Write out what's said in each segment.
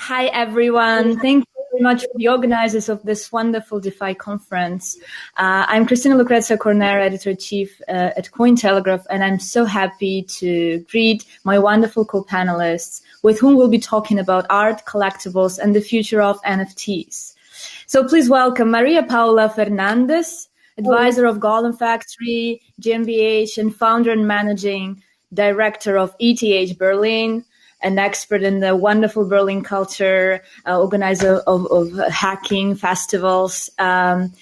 Hi, everyone. Thank you very much for the organizers of this wonderful DeFi conference. I'm Christina Lucrezia, Editor-Chief at Cointelegraph, and I'm so happy to greet my wonderful co-panelists with whom we'll be talking about art, collectibles, and the future of NFTs. So please welcome María Paula Fernández, advisor of Golem Factory, GmbH, and founder and managing director of ETHBerlin, an expert in the wonderful Berlin culture, organizer of hacking festivals, and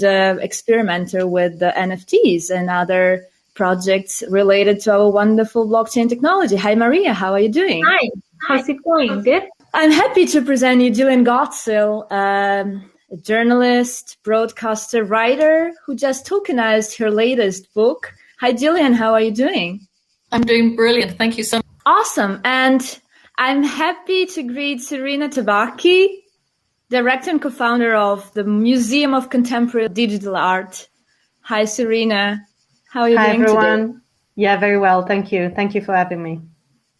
experimenter with the NFTs and other projects related to our wonderful blockchain technology. Hi, Maria. How are you doing? Hi. How's it going? Good? I'm happy to present you Jillian Godsil, a journalist, broadcaster, writer who just tokenized her latest book. Hi, Jillian. How are you doing? I'm doing brilliant. Thank you so much. Awesome. And I'm happy to greet Serena Tabacchi, director and co-founder of the Museum of Contemporary Digital Art. Hi, Serena. How are you doing everyone. today? Yeah, very well. Thank you. Thank you for having me.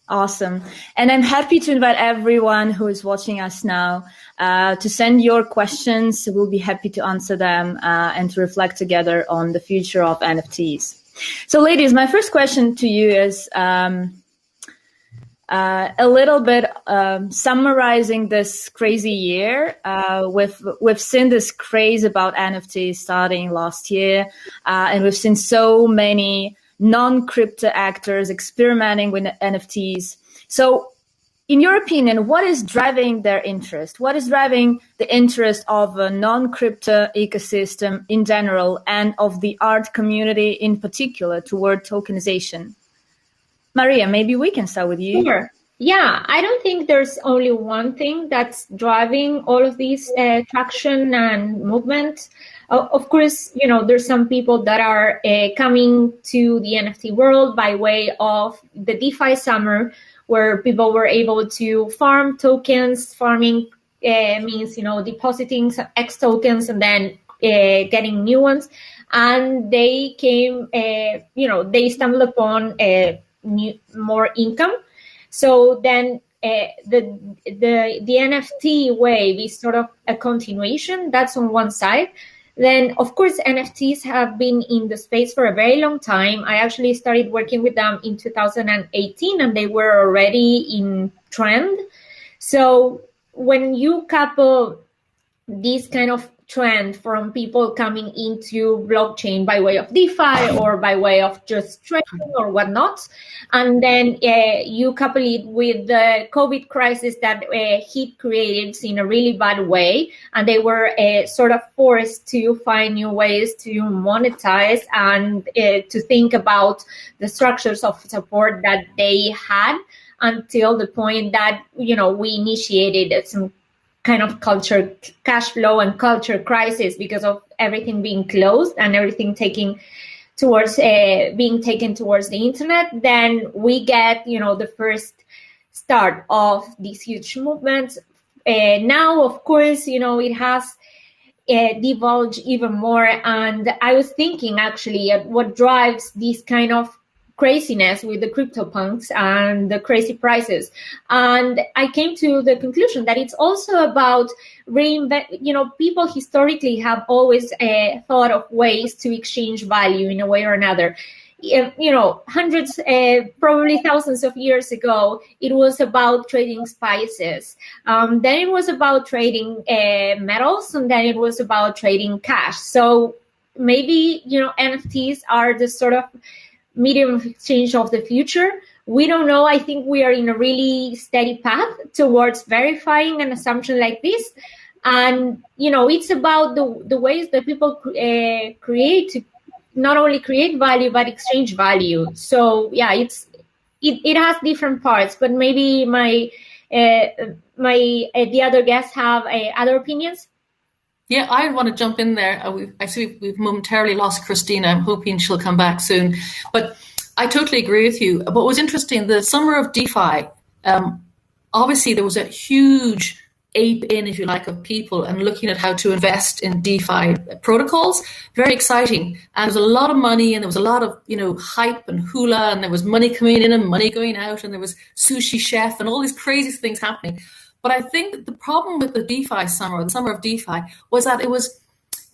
Awesome. And I'm happy to invite everyone who is watching us now to send your questions. We'll be happy to answer them and to reflect together on the future of NFTs. So, ladies, my first question to you is a little bit summarizing this crazy year. We've seen this craze about NFTs starting last year, and we've seen so many non-crypto actors experimenting with NFTs. So, in your opinion, what is driving their interest? What is driving the interest of a non-crypto ecosystem in general and of the art community in particular toward tokenization? Maria, maybe we can start with you. Sure. Yeah, I don't think there's only one thing that's driving all of these traction and movement. Of course, there's some people that are coming to the NFT world by way of the DeFi summer, where people were able to farm tokens. Farming means, depositing X tokens and then getting new ones. And they came, they stumbled upon more income. So then the NFT wave is sort of a continuation. That's on one side. Then, of course, NFTs have been in the space for a very long time. I actually started working with them in 2018, and they were already in trend. So when you couple this kind of trend from people coming into blockchain by way of DeFi or by way of just trading or whatnot, and then you couple it with the COVID crisis that hit creatives in a really bad way, and they were sort of forced to find new ways to monetize and to think about the structures of support that they had until the point that, we initiated some kind of culture, cash flow and culture crisis because of everything being closed and everything being taken towards the internet. Then we get, the first start of these huge movements. Now, of course, it has divulged even more. And I was thinking actually what drives this kind of craziness with the CryptoPunks and the crazy prices. And I came to the conclusion that it's also about people historically have always thought of ways to exchange value in a way or another. Hundreds, probably thousands of years ago, it was about trading spices. Then it was about trading metals, and then it was about trading cash. So maybe, NFTs are the sort of medium of exchange of the future. We don't know. I think we are in a really steady path towards verifying an assumption like this. And, it's about the ways that people create to not only create value, but exchange value. So, yeah, it has different parts, but maybe the other guests have other opinions. Yeah, I want to jump in there. I see we've momentarily lost Kristina. I'm hoping she'll come back soon. But I totally agree with you. What was interesting, the summer of DeFi, obviously there was a huge ape-in, if you like, of people and looking at how to invest in DeFi protocols. Very exciting. And there was a lot of money and there was a lot of, hype and hula, and there was money coming in and money going out, and there was Sushi Chef and all these crazy things happening. But I think the problem with the DeFi summer, the summer of DeFi, was that it was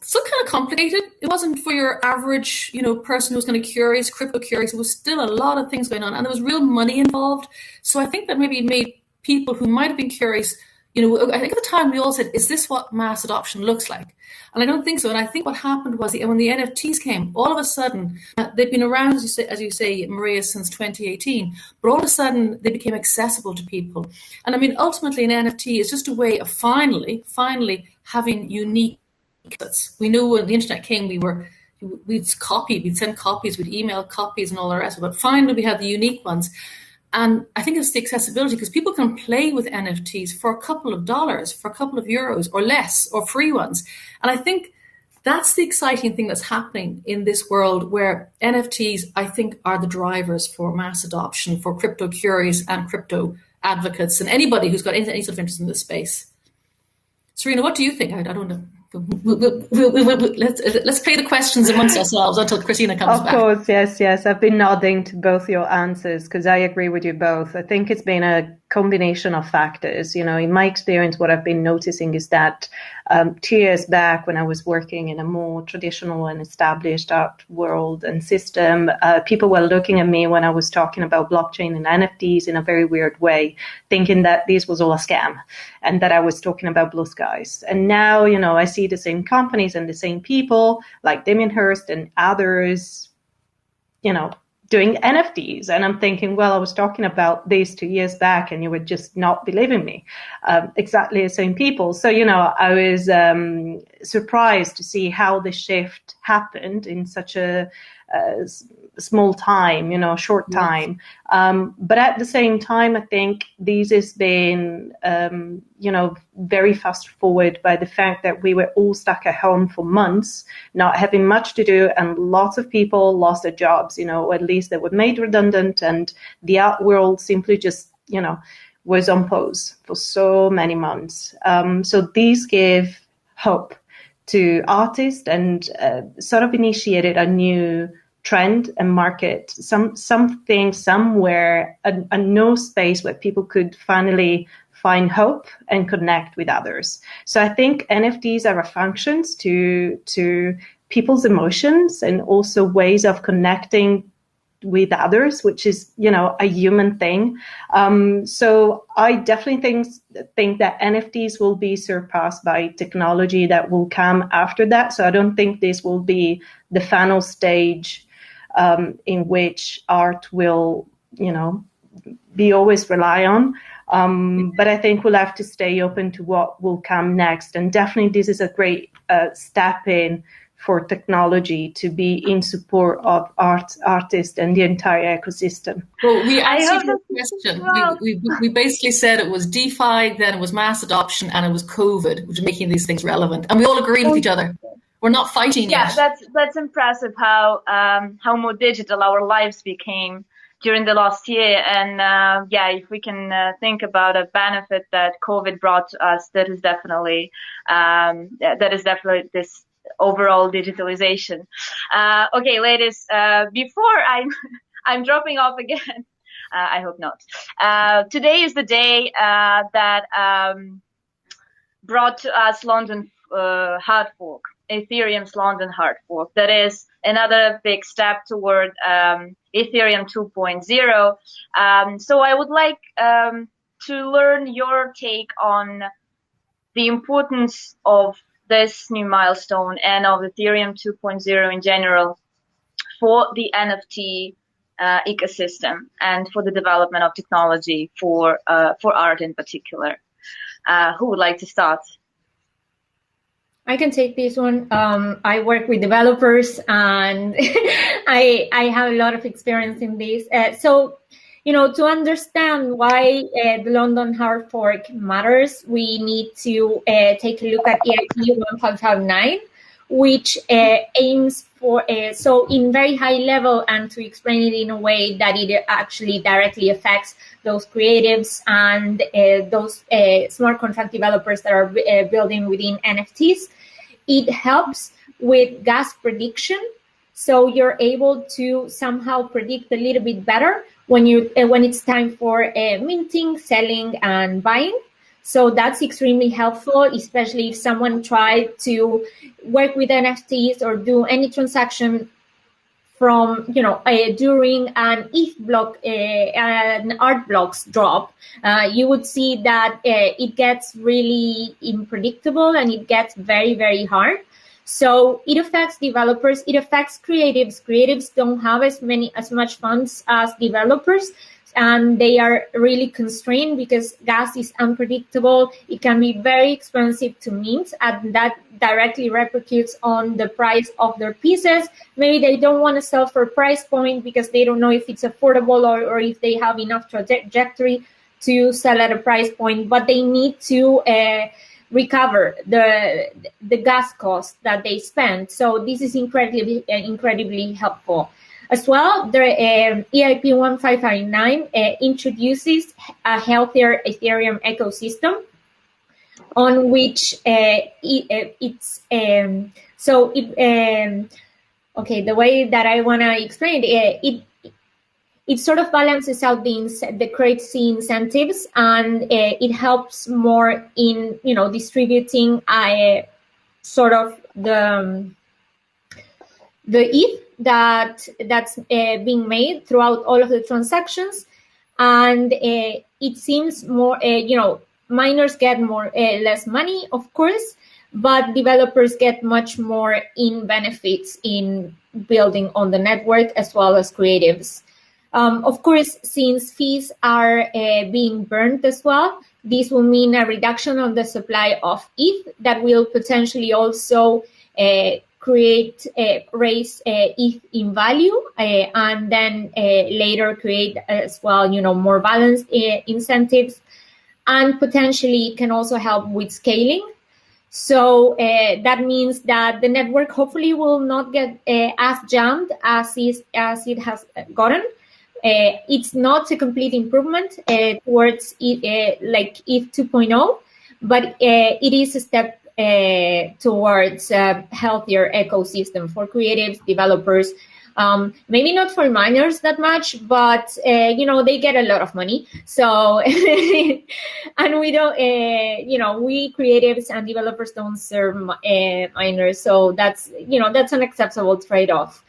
still kind of complicated. It wasn't for your average, person who was kind of curious, crypto curious. It was still a lot of things going on, and there was real money involved. So I think that maybe it made people who might have been curious, I think at the time we all said, is this what mass adoption looks like? And I don't think so. And I think what happened was when the NFTs came, all of a sudden, they've been around, as you say, Maria, since 2018, but all of a sudden they became accessible to people. And I mean, ultimately an NFT is just a way of finally having unique assets. We knew when the internet came, we'd send copies, we'd email copies and all the rest of it. But finally we had the unique ones. And I think it's the accessibility, because people can play with NFTs for a couple of dollars, for a couple of euros or less, or free ones. And I think that's the exciting thing that's happening in this world, where NFTs, I think, are the drivers for mass adoption for crypto curious and crypto advocates and anybody who's got any sort of interest in this space. Serena, what do you think? I don't know. Let's play the questions amongst ourselves until Kristina comes back. Of course, yes. I've been nodding to both your answers because I agree with you both. I think it's been a combination of factors. In my experience, what I've been noticing is that 2 years back, when I was working in a more traditional and established art world and system, people were looking at me when I was talking about blockchain and NFTs in a very weird way, thinking that this was all a scam and that I was talking about blue skies. And now, I see the same companies and the same people like Damien Hirst and others, doing NFTs. And I'm thinking, well, I was talking about this 2 years back and you were just not believing me. Exactly the same people. So, I was surprised to see how the shift happened in such a small time, short time. But at the same time, I think this has been, very fast forward by the fact that we were all stuck at home for months, not having much to do, and lots of people lost their jobs, or at least they were made redundant, and the art world simply just, was on pause for so many months. So these gave hope to artists and sort of initiated a new trend and market, something somewhere, a no space where people could finally find hope and connect with others. So I think NFTs are a function to people's emotions and also ways of connecting with others, which is, a human thing. So I definitely think that NFTs will be surpassed by technology that will come after that. So I don't think this will be the final stage in which art will, be always rely on. But I think we'll have to stay open to what will come next. And definitely this is a great step in for technology to be in support of artists and the entire ecosystem. Well, we answered your question. We basically said it was DeFi, then it was mass adoption, and it was COVID, which is making these things relevant. And we all agreed with each other. We're not fighting yet. Yeah, that's impressive how more digital our lives became during the last year. And if we can think about a benefit that COVID brought to us, that is definitely this overall digitalization. Okay, ladies, before I'm dropping off again, I hope not. Today is the day that brought to us London hard fork, Ethereum's London hard fork. That is another big step toward Ethereum 2.0. So I would like to learn your take on the importance of this new milestone and of Ethereum 2.0 in general for the NFT ecosystem and for the development of technology for art in particular. Who would like to start? I can take this one. I work with developers and I have a lot of experience in this. So, to understand why the London hard fork matters, we need to take a look at EIP 1559, which aims for, so in very high level, and to explain it in a way that it actually directly affects those creatives and those smart contract developers that are building within NFTs. It helps with gas prediction. So you're able to somehow predict a little bit better when it's time for minting, selling, and buying. So that's extremely helpful, especially if someone tried to work with NFTs or do any transaction from, during an ETH block, an art blocks drop, you would see that it gets really unpredictable and it gets very, very hard. So it affects developers, it affects creatives. Creatives don't have as much funds as developers, and they are really constrained because gas is unpredictable. It can be very expensive to mint, and that directly repercutes on the price of their pieces. Maybe they don't want to sell for price point because they don't know if it's affordable or if they have enough trajectory to sell at a price point, but they need to recover the gas cost that they spend. So this is incredibly helpful. As well, the EIP 1559 introduces a healthier Ethereum ecosystem on which the way that I want to explain it sort of balances out the crazy incentives, and it helps more in distributing sort of the ETH that's being made throughout all of the transactions, and it seems more miners get less money, of course, but developers get much more in benefits in building on the network, as well as creatives. Of course, since fees are being burned as well, this will mean a reduction on the supply of ETH that will potentially also raise ETH in value, and then later create as well, more balanced incentives, and potentially can also help with scaling. So that means that the network hopefully will not get as jammed as it has gotten. It's not a complete improvement towards like ETH 2.0, but it is a step towards a healthier ecosystem for creatives, developers, maybe not for miners that much, but they get a lot of money. So and we don't, we creatives and developers don't serve miners, so that's an acceptable trade-off.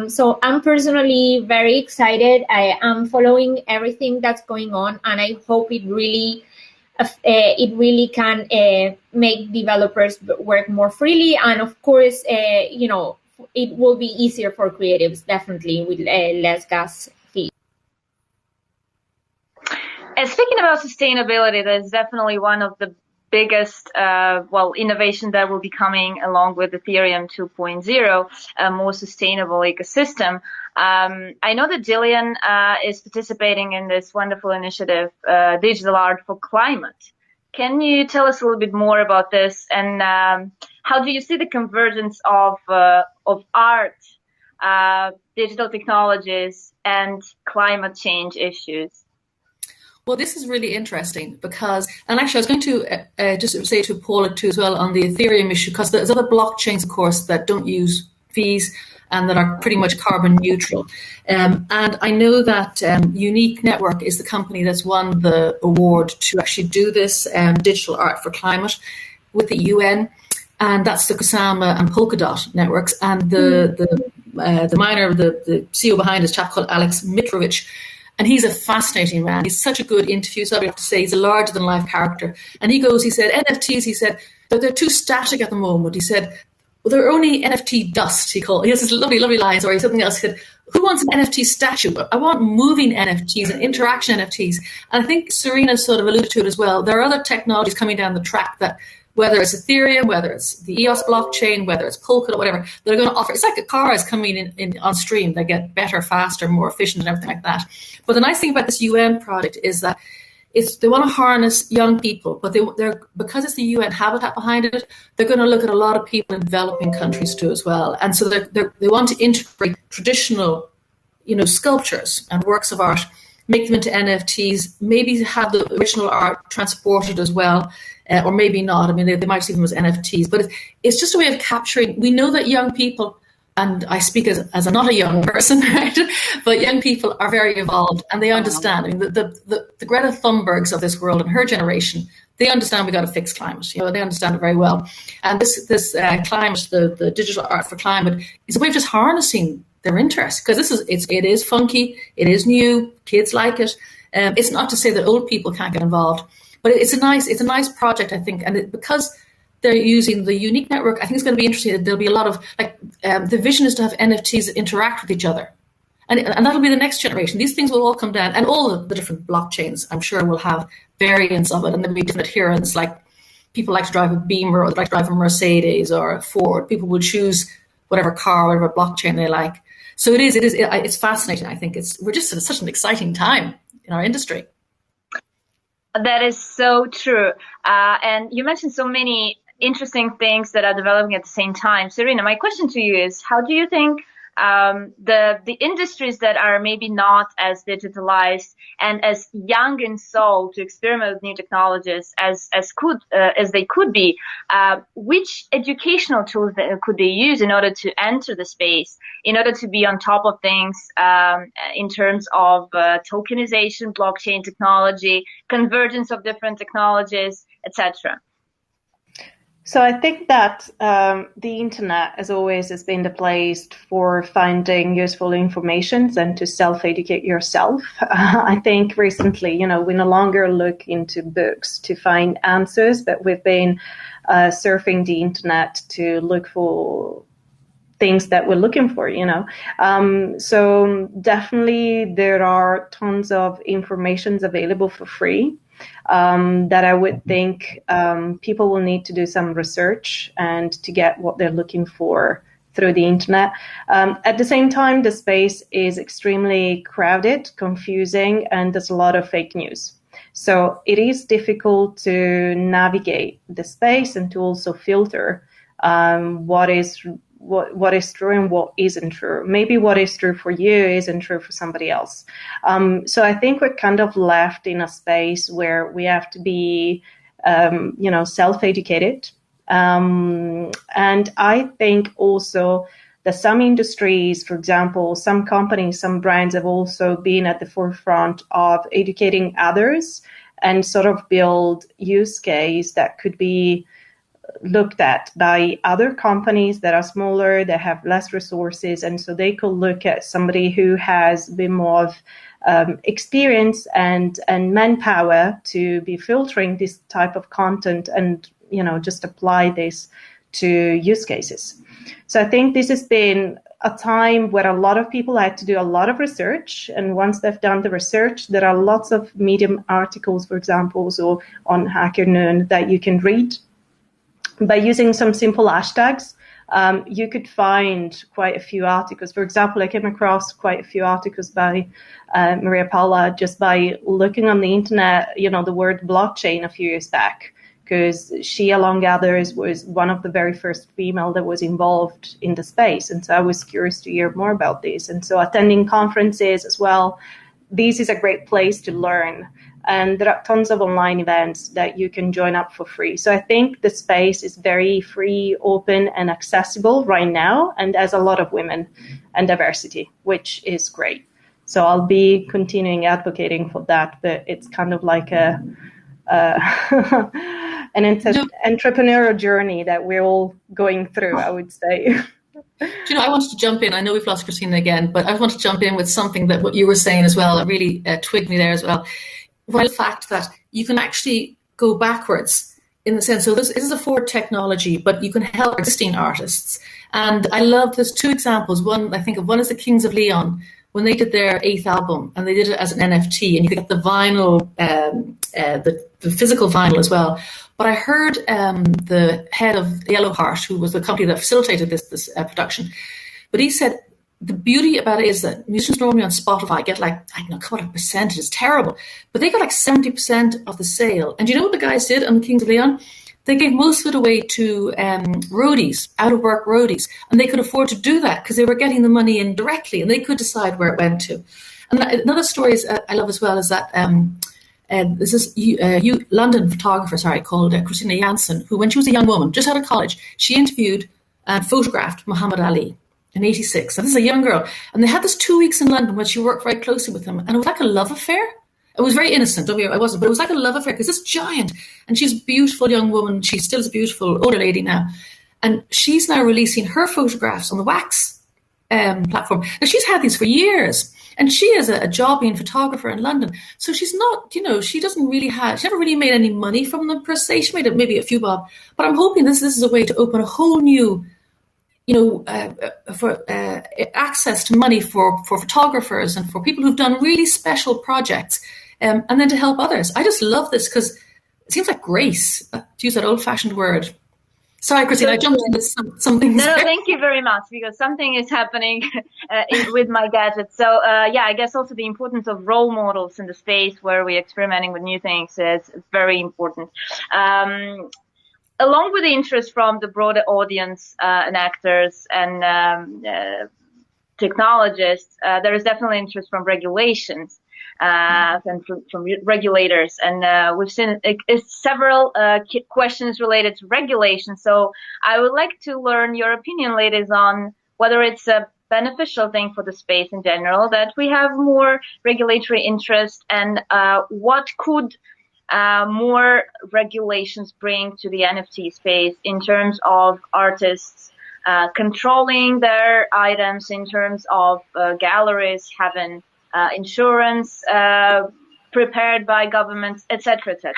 So I'm personally very excited. I am following everything that's going on, and I hope it really can make developers work more freely, and of course, it will be easier for creatives, definitely, with less gas fees. Speaking about sustainability, that's definitely one of the biggest innovation that will be coming along with Ethereum 2.0, a more sustainable ecosystem. I know that Jillian is participating in this wonderful initiative, Digital Art for Climate. Can you tell us a little bit more about this, and how do you see the convergence of art, digital technologies, and climate change issues? Well, this is really interesting because, and actually I was going to just say to Paula too as well on the Ethereum issue, because there's other blockchains, of course, that don't use fees and that are pretty much carbon neutral. And I know that Unique Network is the company that's won the award to actually do this digital art for climate with the UN, and that's the Kusama and Polkadot networks. And the miner, the CEO behind is a chap called Alex Mitrovic. And he's a fascinating man. He's such a good interview. So I have to say, he's a larger than life character. And he said, NFTs, he said, they're too static at the moment. He said, well, they're only NFT dust, he has this lovely, lovely lines, or something else. He said, who wants an NFT statue? I want moving NFTs and interaction NFTs. And I think Serena sort of alluded to it as well. There are other technologies coming down the track that, whether it's Ethereum, whether it's the EOS blockchain, whether it's Polkadot, whatever, they're going to offer. It's like a car is coming in on stream. They get better, faster, more efficient, and everything like that. But the nice thing about this UN project is that they want to harness young people, but they're because it's the UN habitat behind it, they're going to look at a lot of people in developing countries too as well. And so they want to integrate traditional, sculptures and works of art, make them into NFTs, maybe have the original art transported as well. Or maybe not. I mean, they might see them as NFTs, but it's just a way of capturing. We know that young people, and I speak as not a young person, right? But young people are very evolved and they understand. I mean, the Greta Thunbergs of this world and her generation, they understand we got to fix climate. They understand it very well. And this climate, the digital art for climate, is a way of just harnessing their interest, because it is funky, it is new, kids like it. It's not to say that old people can't get involved, but it's a nice project, I think, and because they're using the unique network, I think it's going to be interesting. There'll be a lot of the vision is to have NFTs that interact with each other. And that'll be the next generation. These things will all come down, and all of the different blockchains, I'm sure, will have variants of it, and there'll be different adherents. Like people like to drive a Beamer, or they like to drive a Mercedes or a Ford. People will choose whatever car, whatever blockchain they like. So it's fascinating. I think we're just in such an exciting time in our industry. That is so true. And you mentioned so many interesting things that are developing at the same time. Serena, my question to you is, how do you think the industries that are maybe not as digitalized and as young in soul to experiment with new technologies as they could be, which educational tools could they use in order to enter the space, in order to be on top of things in terms of tokenization, blockchain technology, convergence of different technologies, etc.? So I think that the internet, as always, has been the place for finding useful information and to self-educate yourself. I think recently, we no longer look into books to find answers, but we've been surfing the internet to look for things that we're looking for, So definitely there are tons of informations available for free. That I would think people will need to do some research and to get what they're looking for through the internet. At the same time, the space is extremely crowded, confusing, and there's a lot of fake news. So it is difficult to navigate the space and to also filter what is true and what isn't true. Maybe what is true for you isn't true for somebody else. So I think we're kind of left in a space where we have to be, self-educated. And I think also that some industries, for example, some companies, some brands have also been at the forefront of educating others and sort of build use case that could be looked at by other companies that are smaller, that have less resources, and so they could look at somebody who has a bit more of experience and manpower to be filtering this type of content and just apply this to use cases. So I think this has been a time where a lot of people had to do a lot of research, and once they've done the research, there are lots of Medium articles, for example, or on HackerNoon that you can read. By using some simple hashtags, you could find quite a few articles. For example, I came across quite a few articles by María Paula just by looking on the internet, the word blockchain a few years back, because she, along others, was one of the very first female that was involved in the space. And so I was curious to hear more about this. And so attending conferences as well, this is a great place to learn. And there are tons of online events that you can join up for free. So I think the space is very free, open, and accessible right now, and there's a lot of women and diversity, which is great. So I'll be continuing advocating for that, but it's kind of like an entrepreneurial journey that we're all going through, I would say. I wanted to jump in. I know we've lost Kristina again, but I want to jump in with something that what you were saying as well. It really twigged me there as well. Well, the fact that you can actually go backwards in the sense, so this is a forward technology, but you can help existing artists. And I love, there's two examples. One, I think of one is the Kings of Leon, when they did their 8th album, and they did it as an NFT, and you could get the vinyl, the physical vinyl as well. But I heard the head of Yellowheart, who was the company that facilitated this production, but he said, the beauty about it is that musicians normally on Spotify get like, I don't know, what a percentage, it's terrible. But they got like 70% of the sale. And do you know what the guys did on the Kings of Leon? They gave most of it away to roadies, out-of-work roadies. And they could afford to do that because they were getting the money in directly and they could decide where it went to. And another story I love as well is that this is London photographer, called Christina Janssen, who when she was a young woman, just out of college, she interviewed and photographed Muhammad Ali in 86. And this is a young girl. And they had this 2 weeks in London where she worked very closely with him. And it was like a love affair. It was very innocent. I wasn't, but it was like a love affair because this giant, and she's a beautiful young woman. She still is a beautiful older lady now, and she's now releasing her photographs on the Wax platform. Now she's had these for years, and she is a jobbing photographer in London. So she's not, she never really made any money from them per se. She made maybe a few bob, but I'm hoping this is a way to open a whole new, for access to money for photographers and for people who've done really special projects, and then to help others. I just love this because it seems like grace, to use that old-fashioned word. Sorry, Kristina, I jumped into something. No, thank you very much, because something is happening with my gadget. So, I guess also the importance of role models in the space where we're experimenting with new things is very important. Along with the interest from the broader audience and actors and technologists, there is definitely interest from regulations and from regulators. And we've seen several questions related to regulation. So I would like to learn your opinion, ladies, on whether it's a beneficial thing for the space in general that we have more regulatory interest, and what could more regulations bring to the NFT space in terms of artists controlling their items, in terms of galleries having insurance prepared by governments, etc., etc.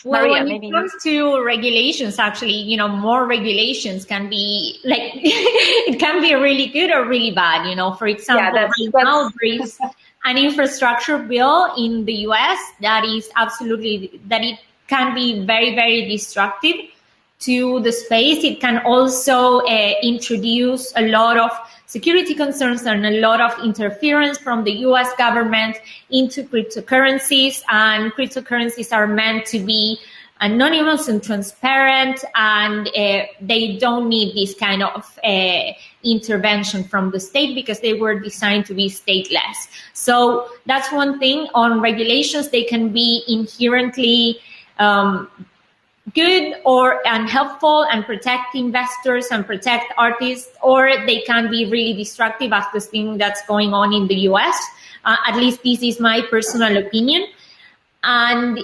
Well, María, when it comes to regulations, actually, more regulations can be it can be really good or really bad. For example, now there is an infrastructure bill in the US that it can be very, very destructive to the space. It can also introduce a lot of security concerns and a lot of interference from the US government into cryptocurrencies, and cryptocurrencies are meant to be anonymous and transparent, and they don't need this kind of intervention from the state because they were designed to be stateless. So that's one thing. On regulations, they can be inherently good or unhelpful and protect investors and protect artists, or they can be really destructive, as the thing that's going on in the US. At least this is my personal opinion. And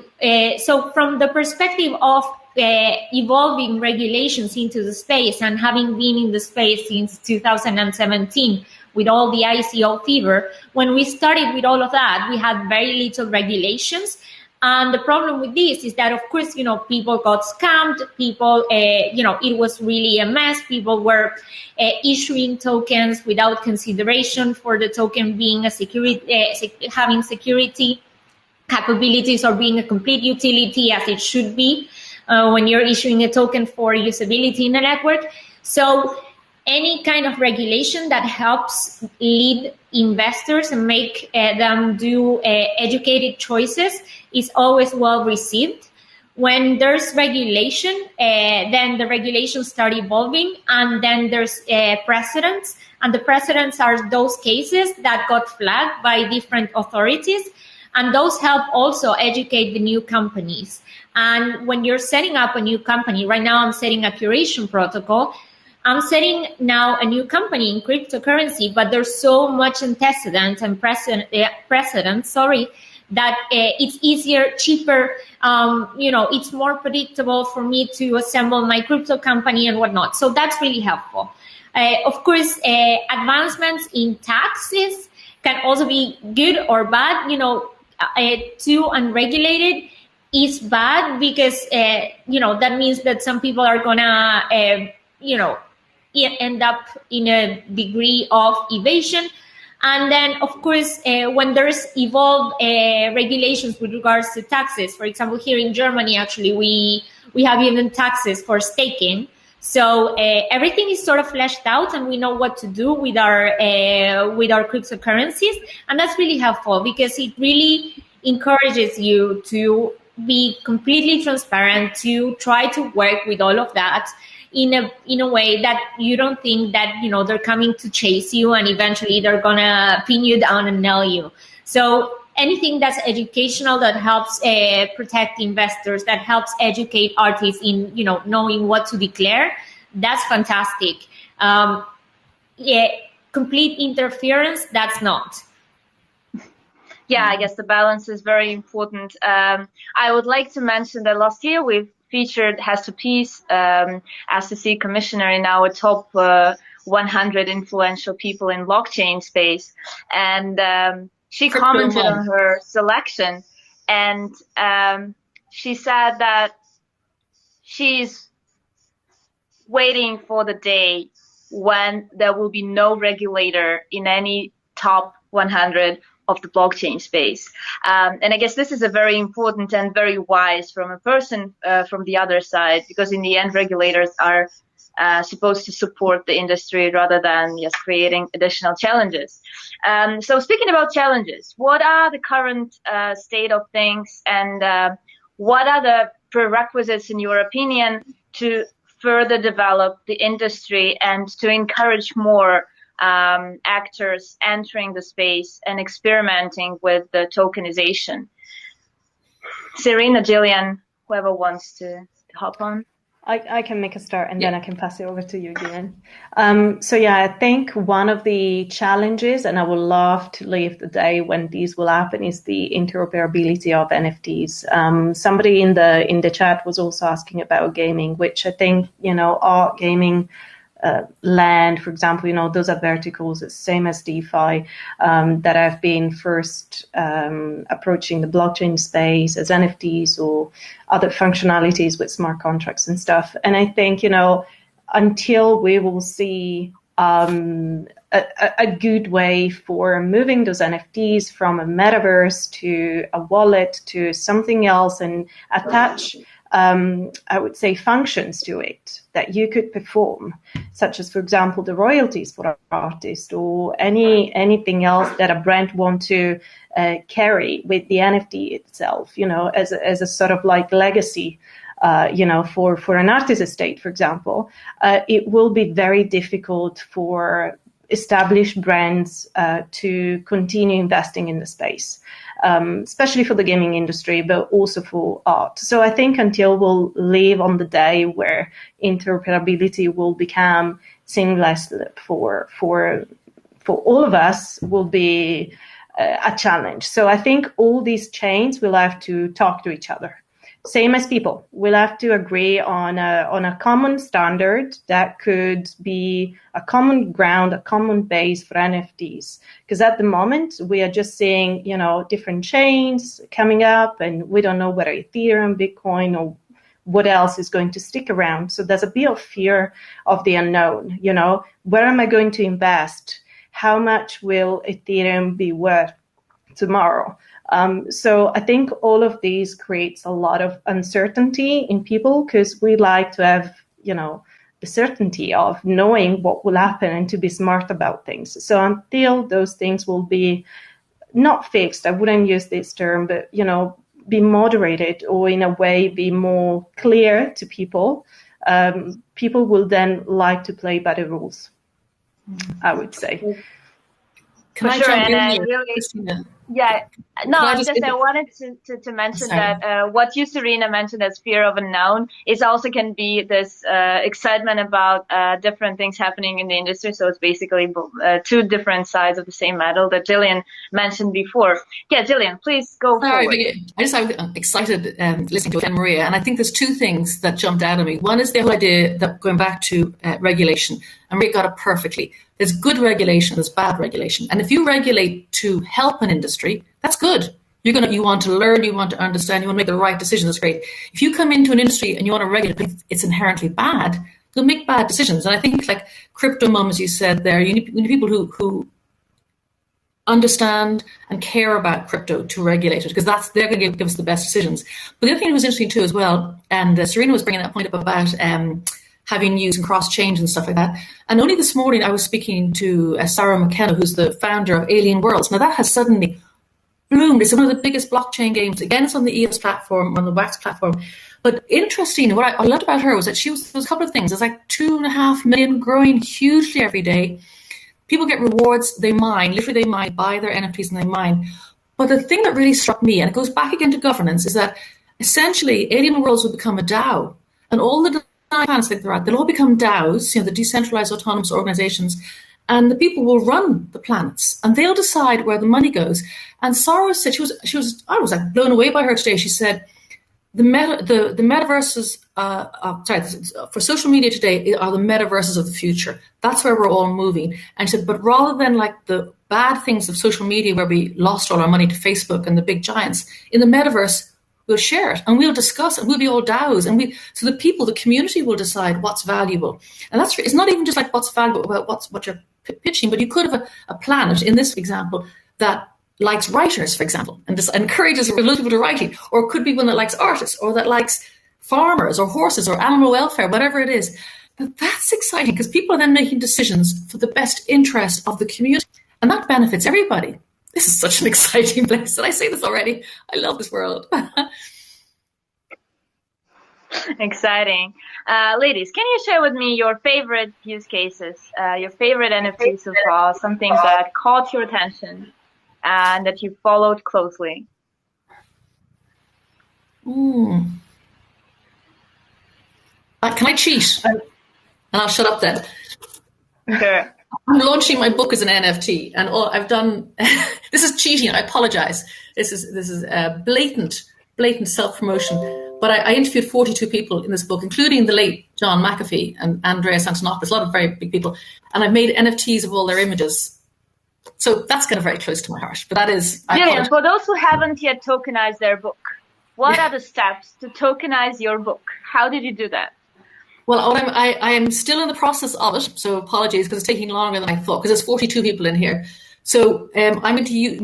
so from the perspective of evolving regulations into the space, and having been in the space since 2017 with all the ICO fever, when we started with all of that, we had very little regulations. And the problem with this is that, of course, people got scammed. People, it was really a mess. People were issuing tokens without consideration for the token being a having security capabilities or being a complete utility, as it should be when you're issuing a token for usability in a network. So any kind of regulation that helps lead investors and make them do educated choices is always well received. When there's regulation, then the regulations start evolving, and then there's precedents. And the precedents are those cases that got flagged by different authorities, and those help also educate the new companies. And when you're setting up a new company, right now I'm setting a curation protocol. I'm setting now a new company in cryptocurrency, but there's so much antecedent and precedent, that it's easier, cheaper, it's more predictable for me to assemble my crypto company and whatnot. So that's really helpful. Of course, advancements in taxes can also be good or bad. Too unregulated is bad because, that means that some people are gonna, end up in a degree of evasion. And then, of course, when there's evolved regulations with regards to taxes, for example, here in Germany, actually, we have even taxes for staking. So everything is sort of fleshed out, and we know what to do with our cryptocurrencies, and that's really helpful because it really encourages you to be completely transparent, to try to work with all of that in a way that you don't think that they're coming to chase you and eventually they're gonna pin you down and nail you. So anything that's educational, that helps protect investors, that helps educate artists in knowing what to declare, that's fantastic. Complete interference, that's not. Yeah, I guess the balance is very important. I would like to mention that last year we featured Hester Peace as the C commissioner in our top 100 influential people in blockchain space, and she commented on her selection, and she said that she's waiting for the day when there will be no regulator in any top 100 of the blockchain space. And I guess this is a very important and very wise from a person from the other side, because in the end, regulators are supposed to support the industry rather than just creating additional challenges. So speaking about challenges, what are the current state of things, and what are the prerequisites, in your opinion, to further develop the industry and to encourage more actors entering the space and experimenting with the tokenization? Serena, Jillian, whoever wants to hop on. I can make a start, and then I can pass it over to you, Jillian. So yeah, I think one of the challenges, and I would love to leave the day when these will happen, is the interoperability of NFTs. Somebody in the chat was also asking about gaming, which I think, art, gaming, land, for example, those are verticals, same as DeFi, that have been first approaching the blockchain space as NFTs or other functionalities with smart contracts and stuff. And I think, until we will see a good way for moving those NFTs from a metaverse to a wallet to something else and attach I would say functions to it that you could perform, such as, for example, the royalties for an artist or anything else that a brand want to carry with the NFT itself, as a sort of like legacy, for an artist estate, for example. It will be very difficult for established brands to continue investing in the space. Especially for the gaming industry, but also for art. So I think until we'll live on the day where interoperability will become seamless for all of us, will be a challenge. So I think all these chains will have to talk to each other. Same as people, we'll have to agree on a common standard that could be a common ground, a common base for NFTs. Because at the moment, we are just seeing, different chains coming up, and we don't know whether Ethereum, Bitcoin, or what else is going to stick around. So there's a bit of fear of the unknown. Where am I going to invest? How much will Ethereum be worth tomorrow? So I think all of these creates a lot of uncertainty in people, because we like to have, the certainty of knowing what will happen and to be smart about things. So until those things will be not fixed, I wouldn't use this term, but, be moderated, or in a way be more clear to people, people will then like to play by the rules, I would say. Can I jump in here, Kristina? Yeah, no, I wanted to mention that what you, Serena, mentioned as fear of unknown is also can be this excitement about different things happening in the industry. So it's basically two different sides of the same medal that Jillian mentioned before. Yeah, Jillian, please go forward. I'm excited listening to María, and I think there's two things that jumped out at me. One is the whole idea that going back to regulation, and María got it perfectly. There's good regulation, there's bad regulation. And if you regulate to help an industry, that's good. You want to learn, you want to understand, you want to make the right decisions, that's great. If you come into an industry and you want to regulate, it's inherently bad, you'll make bad decisions. And I think, like crypto mum, as you said there, you need people who understand and care about crypto to regulate it, because they're going to give us the best decisions. But the other thing that was interesting too as well, and Serena was bringing that point up about having news and cross-change and stuff like that. And only this morning I was speaking to Sarah McKenna, who's the founder of Alien Worlds. Now that has suddenly bloomed. It's one of the biggest blockchain games. Again, it's on the EOS platform, on the Wax platform. But interesting, what I loved about her was that there was a couple of things. It's like 2.5 million, growing hugely every day. People get rewards, they mine, literally they mine, buy their NFTs and they mine. But the thing that really struck me, and it goes back again to governance, is that essentially Alien Worlds will become a DAO. And all the plans like they're at, they'll all become DAOs, the decentralized autonomous organizations, and the people will run the planets, and they'll decide where the money goes. And Sarah said I was like blown away by her today. She said the metaverses, for social media today are the metaverses of the future. That's where we're all moving. And she said, but rather than like the bad things of social media where we lost all our money to Facebook and the big giants, in the metaverse, we'll share it and we'll discuss and we'll be all DAOs, and so the community will decide what's valuable. And it's not even just like what's valuable about what you're pitching, but you could have a planet in this example that likes writers, for example, and just encourages people to writing, or it could be one that likes artists, or that likes farmers or horses or animal welfare, whatever it is. But that's exciting because people are then making decisions for the best interest of the community, and that benefits everybody. This is such an exciting place. Did I say this already? I love this world. Exciting. Ladies, can you share with me your favorite use cases, your favorite NFTs so far, something that caught your attention and that you followed closely? Can I cheat? And I'll shut up then. Sure. I'm launching my book as an NFT, and all I've done. This is cheating. I apologize. This is blatant self-promotion. But I interviewed 42 people in this book, including the late John McAfee and Andreas Antonopoulos, a lot of very big people, and I've made NFTs of all their images. So that's kind of very close to my heart. But that is. Jillian, for those who haven't yet tokenized their book, what are the steps to tokenize your book? How did you do that? Well, I am still in the process of it, so apologies because it's taking longer than I thought, because there's 42 people in here. So I'm going to use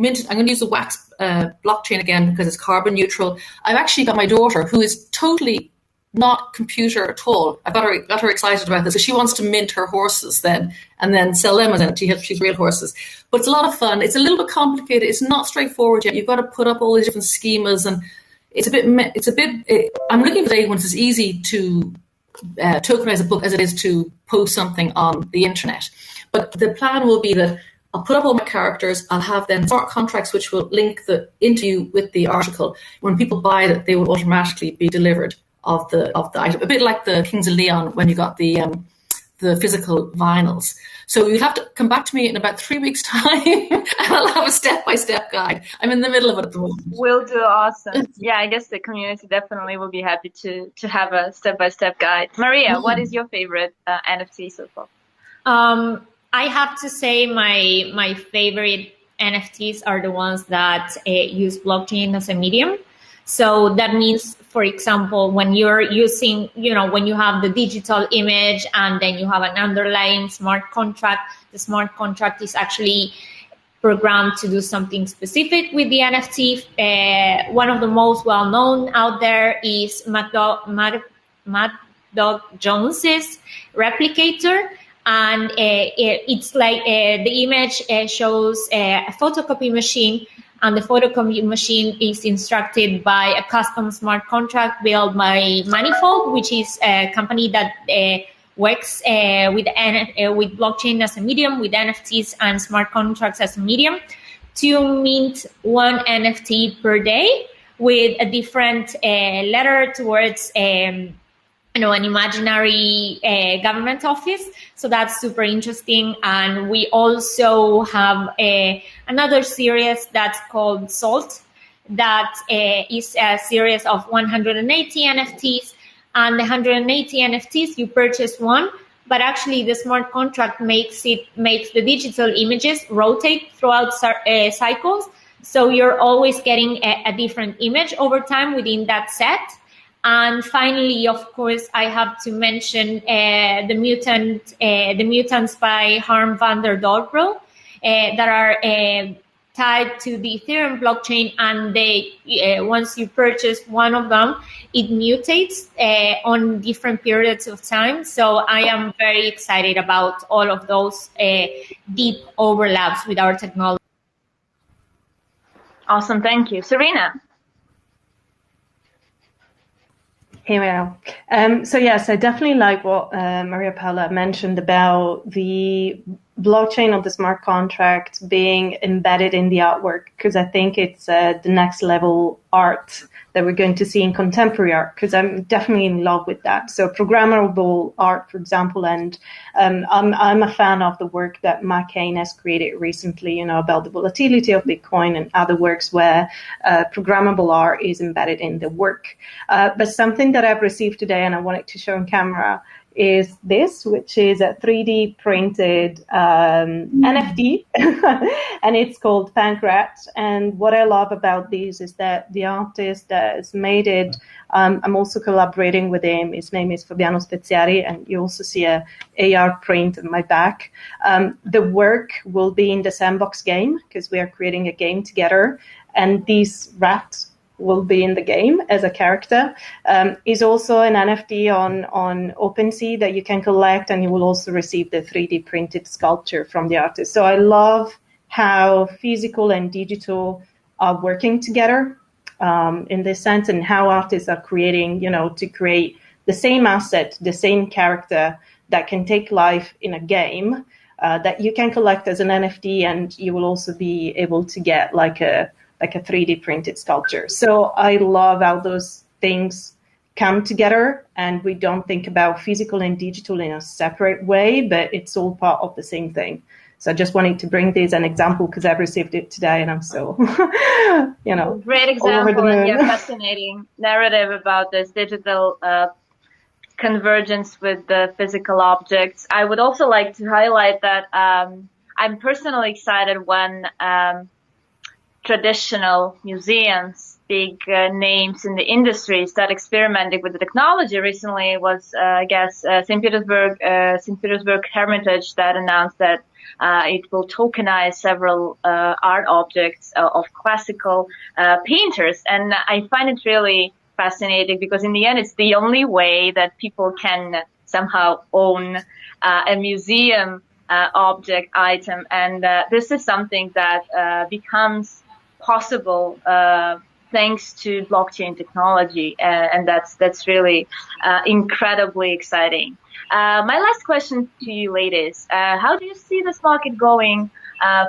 the Wax blockchain again because it's carbon neutral. I've actually got my daughter, who is totally not computer at all. I got her excited about this. So she wants to mint her horses then and then sell them as NFTs. She's real horses. But it's a lot of fun. It's a little bit complicated. It's not straightforward yet. You've got to put up all these different schemas, and I'm looking for the day when it's as easy to tokenize a book as it is to post something on the internet. But the plan will be that I'll put up all my characters. I'll have then smart contracts which will link the interview with the article. When people buy it, they will automatically be delivered of the item. A bit like the Kings of Leon when you got the physical vinyls. So you'll have to come back to me in about 3 weeks' time, and I'll have a step-by-step guide. I'm in the middle of it at the moment. Will do. Awesome. Yeah, I guess the community definitely will be happy to have a step-by-step guide. Maria, what is your favorite NFT so far? I have to say my favorite NFTs are the ones that use blockchain as a medium. So that means, for example, when you're using, when you have the digital image and then you have an underlying smart contract, the smart contract is actually programmed to do something specific with the NFT. One of the most well-known out there is Mad Dog Jones's Replicator. And it's like the image shows a photocopy machine, and the photocopy machine is instructed by a custom smart contract built by Manifold, which is a company that works with blockchain as a medium, with NFTs and smart contracts as a medium, to mint one NFT per day with a different letter towards an imaginary government office. So that's super interesting. And we also have another series that's called Salt, that is a series of 180 NFTs. And the 180 NFTs, you purchase one, but actually the smart contract makes the digital images rotate throughout cycles. So you're always getting a different image over time within that set. And finally, of course, I have to mention the mutants by Harm van der Dolbro that are tied to the Ethereum blockchain, and they once you purchase one of them, it mutates on different periods of time. So I am very excited about all of those deep overlaps with our technology. Awesome, thank you. Serena. Here we are. So yes, I definitely like what Maria Paula mentioned about the blockchain of the smart contract being embedded in the artwork, because I think it's the next level art that we're going to see in contemporary art, because I'm definitely in love with that. So programmable art, for example, and I'm a fan of the work that Matt Kane has created recently, about the volatility of Bitcoin and other works where programmable art is embedded in the work. But something that I've received today, and I wanted to show on camera, is this, which is a 3D printed NFT, and it's called Pancrat. And what I love about these is that the artist that has made it, I'm also collaborating with him. His name is Fabiano Speziari, and you also see a AR print on my back. The work will be in the Sandbox game, because we are creating a game together, and these rats will be in the game as a character. Is also an NFT on OpenSea that you can collect, and you will also receive the 3D printed sculpture from the artist. So I love how physical and digital are working together in this sense, and how artists are creating, to create the same asset, the same character that can take life in a game that you can collect as an NFT, and you will also be able to get like a 3D printed sculpture. So I love how those things come together, and we don't think about physical and digital in a separate way, but it's all part of the same thing. So I just wanted to bring this as an example, because I've received it today, and I'm so, Great example, and fascinating narrative about this digital convergence with the physical objects. I would also like to highlight that I'm personally excited when traditional museums, big names in the industry, start experimenting with the technology. Recently was, St. Petersburg Hermitage that announced that it will tokenize several art objects of classical painters. And I find it really fascinating, because in the end, it's the only way that people can somehow own a museum object item. And this is something that becomes possible thanks to blockchain technology, and that's really incredibly exciting. My last question to you ladies, how do you see this market going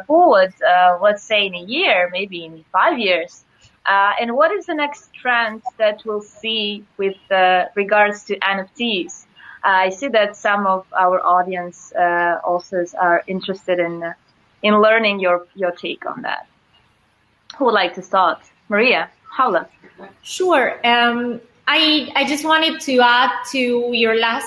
forward, let's say in a year, maybe in 5 years? And what is the next trend that we'll see with regards to NFTs? I see that some of our audience also are interested in learning your take on that. Who would like to start? Maria, Paula. Sure. I just wanted to add to your last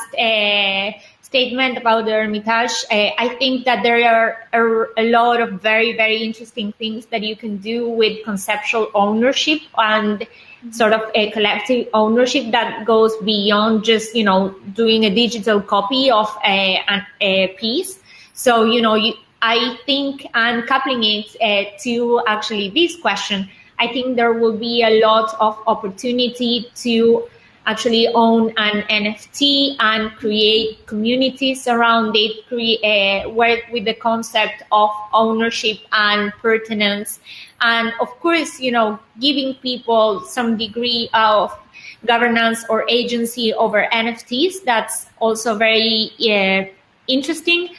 statement about the Hermitage. I think that there are a lot of very, very interesting things that you can do with conceptual ownership and sort of a collective ownership that goes beyond just, doing a digital copy of a piece. So, I think, and coupling it to actually this question, I think there will be a lot of opportunity to actually own an NFT and create communities around it, work with the concept of ownership and pertinence. And of course, giving people some degree of governance or agency over NFTs. That's also very interesting.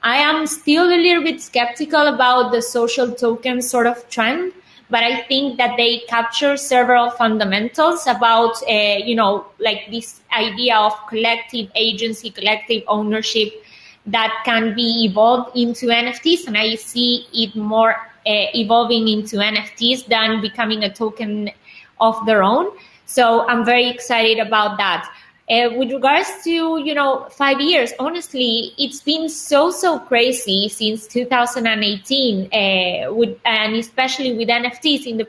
I am still a little bit skeptical about the social token sort of trend, but I think that they capture several fundamentals about, like this idea of collective agency, collective ownership that can be evolved into NFTs. And I see it more evolving into NFTs than becoming a token of their own. So I'm very excited about that. With regards to, 5 years, honestly, it's been so crazy since 2018, and especially with NFTs in the,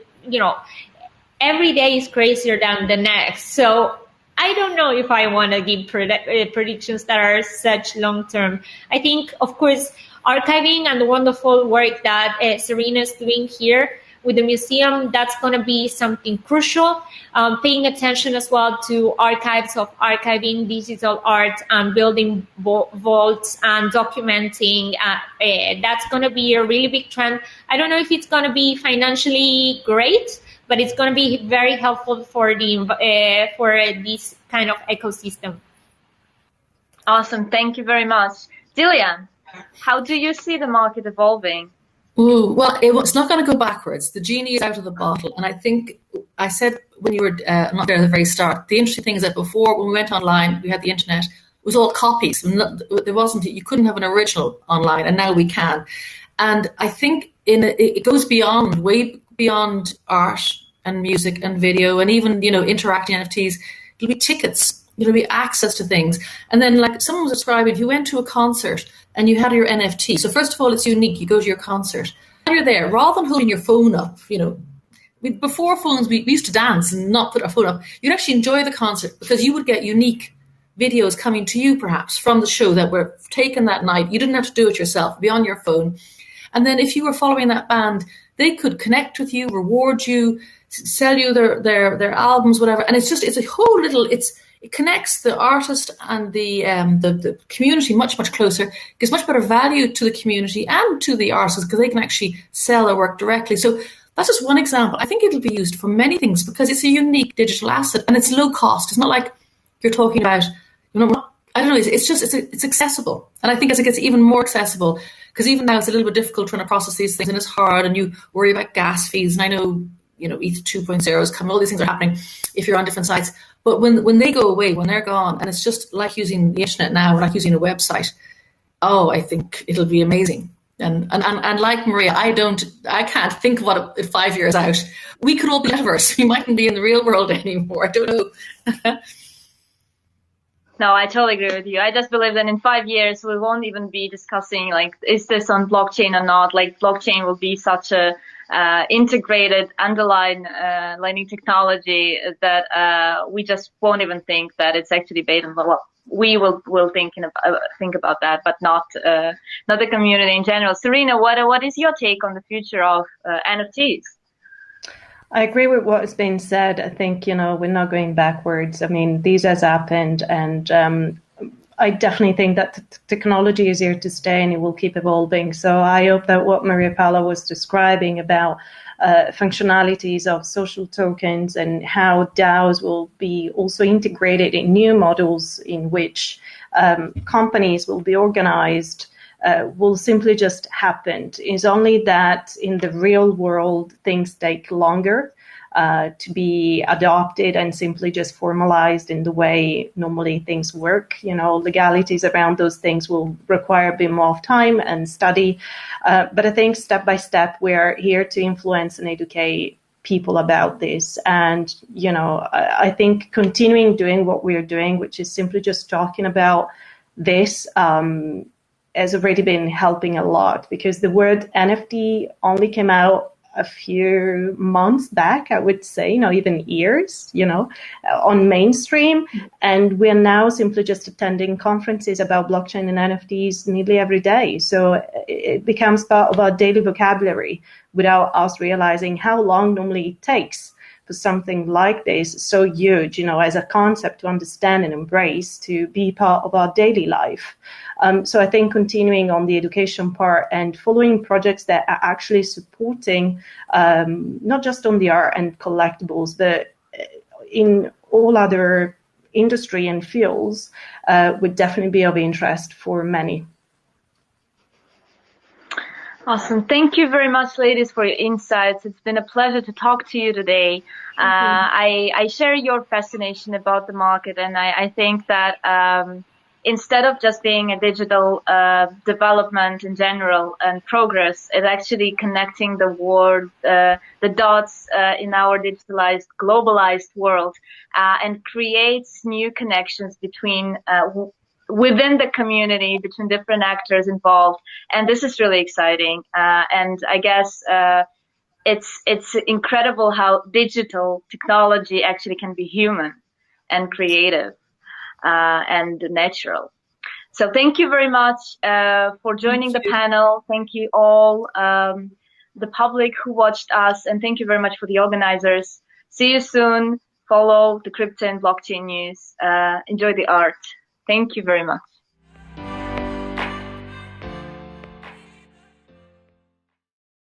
every day is crazier than the next. So I don't know if I want to give predictions that are such long term. I think, of course, archiving and the wonderful work that Serena is doing here with the museum, that's going to be something crucial. Paying attention as well to archives of archiving digital art and building vaults and documenting. That's going to be a really big trend. I don't know if it's going to be financially great, but it's going to be very helpful for this kind of ecosystem. Awesome. Thank you very much. Jillian. How do you see the market evolving? Ooh, well, it's not going to go backwards. The genie is out of the bottle. And I think I said when you were not there at the very start, the interesting thing is that before, when we went online, we had the internet, it was all copies. There wasn't, you couldn't have an original online, and now we can. And I think it goes beyond, way beyond art and music and video and even, interacting NFTs. It'll be tickets. It'll be access to things. And then, like someone was describing, if you went to a concert and you had your NFT, so first of all, it's unique. You go to your concert and you're there, rather than holding your phone up, before phones, we used to dance and not put our phone up. You'd actually enjoy the concert because you would get unique videos coming to you, perhaps, from the show that were taken that night. You didn't have to do it yourself, be on your phone. And then if you were following that band, they could connect with you, reward you, sell you their albums, whatever. And it's a whole little, it connects the artist and the community much, much closer, gives much better value to the community and to the artists because they can actually sell their work directly. So that's just one example. I think it'll be used for many things because it's a unique digital asset and it's low cost. It's not like you're talking about, I don't know, it's accessible. And I think as it gets even more accessible, because even now it's a little bit difficult trying to process these things and it's hard and you worry about gas fees. And I know, ETH 2.0 is coming, all these things are happening if you're on different sites. But when they go away, when they're gone, and it's just like using the internet now, like using a website, I think it'll be amazing. And like María, I can't think of what 5 years out. We could all be metaverse. We mightn't be in the real world anymore. I don't know. No, I totally agree with you. I just believe that in 5 years, we won't even be discussing, is this on blockchain or not? Blockchain will be such a integrated underlying technology that we just won't even think that it's actually based on, we will think about that, but not the community in general. Serena, what is your take on the future of NFTs? I agree with what has been said. I think, we're not going backwards. I mean, these has happened, and I definitely think that technology is here to stay and it will keep evolving. So I hope that what María Paula was describing about functionalities of social tokens and how DAOs will be also integrated in new models in which companies will be organized will simply just happen. It's only that in the real world, things take longer to be adopted and simply just formalized in the way normally things work. Legalities around those things will require a bit more of time and study. But I think step by step, we're here to influence and educate people about this. And, I think continuing doing what we're doing, which is simply just talking about this, has already been helping a lot, because the word NFT only came out a few months back, I would say, not even years, on mainstream. And we're now simply just attending conferences about blockchain and NFTs nearly every day. So it becomes part of our daily vocabulary without us realizing how long normally it takes for something like this, so huge, as a concept to understand and embrace, to be part of our daily life. So I think continuing on the education part and following projects that are actually supporting, not just on the art and collectibles, but in all other industry and fields, would definitely be of interest for many. Awesome. Thank you very much, ladies, for your insights. It's been a pleasure to talk to you today. I share your fascination about the market, and I think that instead of just being a digital development in general and progress, it's actually connecting the world, the dots in our digitalized, globalized world, and creates new connections between within the community, between different actors involved. And this is really exciting. And I guess it's incredible how digital technology actually can be human and creative and natural. So thank you very much for joining the panel. Thank you all, the public who watched us, and thank you very much for the organizers. See you soon. Follow the crypto and blockchain news. Enjoy the art. Thank you very much.